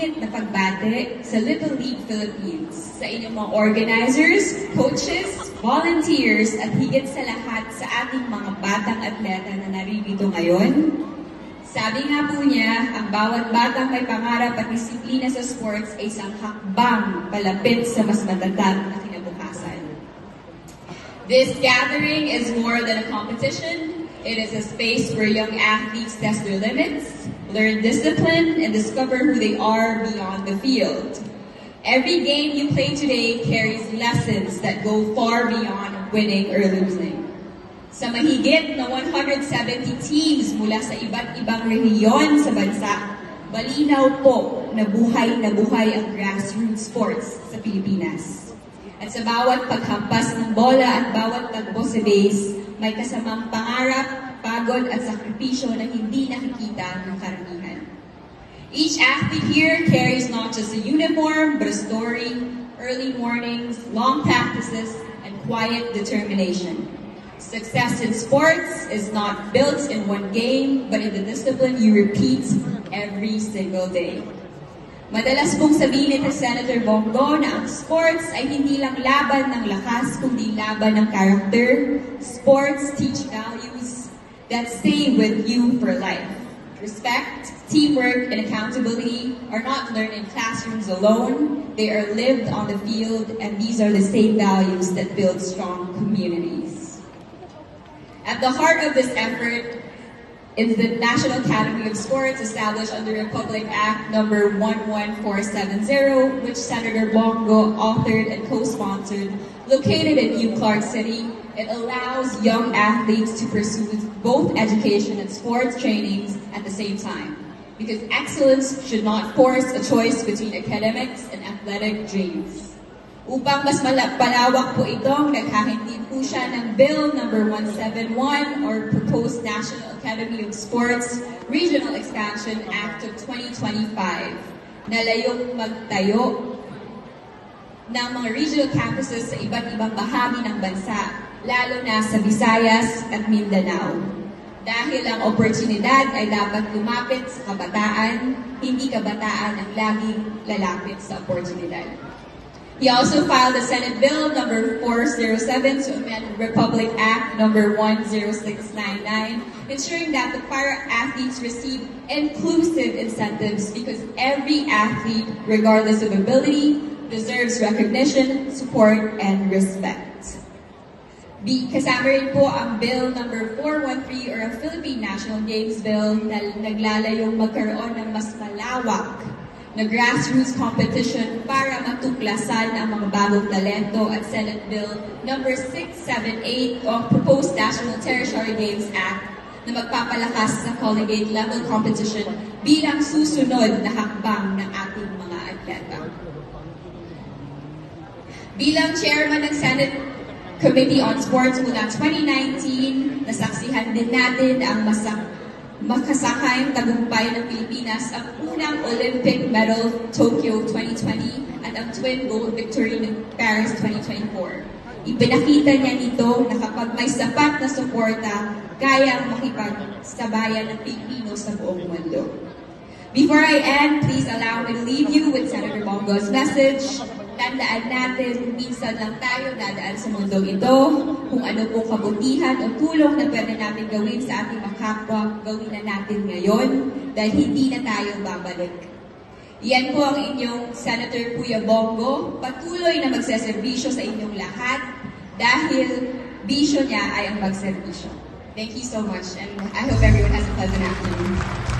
mainit na pagbate sa Little League Philippines, sa inyong mga organizers, coaches, volunteers, at higit sa lahat sa ating mga batang atleta na naririto ngayon. Sabi nga po niya, ang bawat batang may pangarap at disiplina sa sports ay isang hakbang palapit sa mas matatag na kinabukasan. This gathering is more than a competition. It is a space where young athletes test their limits, learn discipline, and discover who they are beyond the field. Every game you play today carries lessons that go far beyond winning or losing. Sa mahigit na 170 teams mula sa iba't ibang rehiyon sa bansa, malinaw po na buhay ang grassroots sports sa Pilipinas. At sa bawat paghampas ng bola at bawat tagbo sa base, may kasamang pangarap, pagod at sakripisyo na hindi nakikita ng karamihan. Each athlete here carries not just a uniform, but a story, early mornings, long practices, and quiet determination. Success in sports is not built in one game, but in the discipline you repeat every single day. Madalas pong sabihin ni Senator Bongo na ang sports ay hindi lang laban ng lakas, kundi laban ng character. Sports teach values that stay with you for life. Respect, teamwork, and accountability are not learned in classrooms alone. They are lived on the field, and these are the same values that build strong communities. At the heart of this effort is the National Academy of Sports established under Republic Act number 11470, which Senator Bongo authored and co-sponsored, located in New Clark City. It allows young athletes to pursue both education and sports trainings at the same time, because excellence should not force a choice between academics and athletic dreams. Upang mas palawak po itong naghahandin po siya ng Bill number 171 or Proposed National Academy of Sports Regional Expansion Act of 2025 na layong magtayo ng mga regional campuses sa iba't ibang bahagi ng bansa, lalo na sa Visayas at Mindanao. Dahil ang oportunidad ay dapat lumapit sa kabataan, hindi kabataan ang laging lalapit sa oportunidad. He also filed the Senate Bill number 407 to amend Republic Act number 10699, ensuring that the para-athletes receive inclusive incentives because every athlete, regardless of ability, deserves recognition, support, and respect. Kasama rin po ang Bill number 413 or ang Philippine National Games Bill na naglalayong magkaroon ng mas malawak na grassroots competition para matuklasan ang mga bagong talento at Senate Bill number 678 o Proposed National Tertiary Games Act na magpapalakas sa collegiate level competition bilang susunod na hakbang ng ating mga atleta. Bilang chairman ng Senate Committee on Sports mula 2019, nasaksihan din natin ang makasakayang tagumpay ng Pilipinas ang unang Olympic medal Tokyo 2020 at ang twin gold victory ng Paris 2024. Ipinakita niya nito na kapag may sapat na suporta, kayang makipagsabayan ng Pilipino sa buong mundo. Before I end, please allow me to leave you with Senator Bongo's message. Tandaan natin, minsan lang tayo dadaan sa mundong ito. Kung ano pong kabutihan o tulong na pwede natin gawin sa ating makapwa, gawin na natin ngayon dahil hindi na tayo babalik. Yan po ang inyong Senator Kuya Bongo, patuloy na magseserbisyo sa inyong lahat dahil bisyo niya ay ang magserbisyo. Thank you so much and I hope everyone has a pleasant afternoon.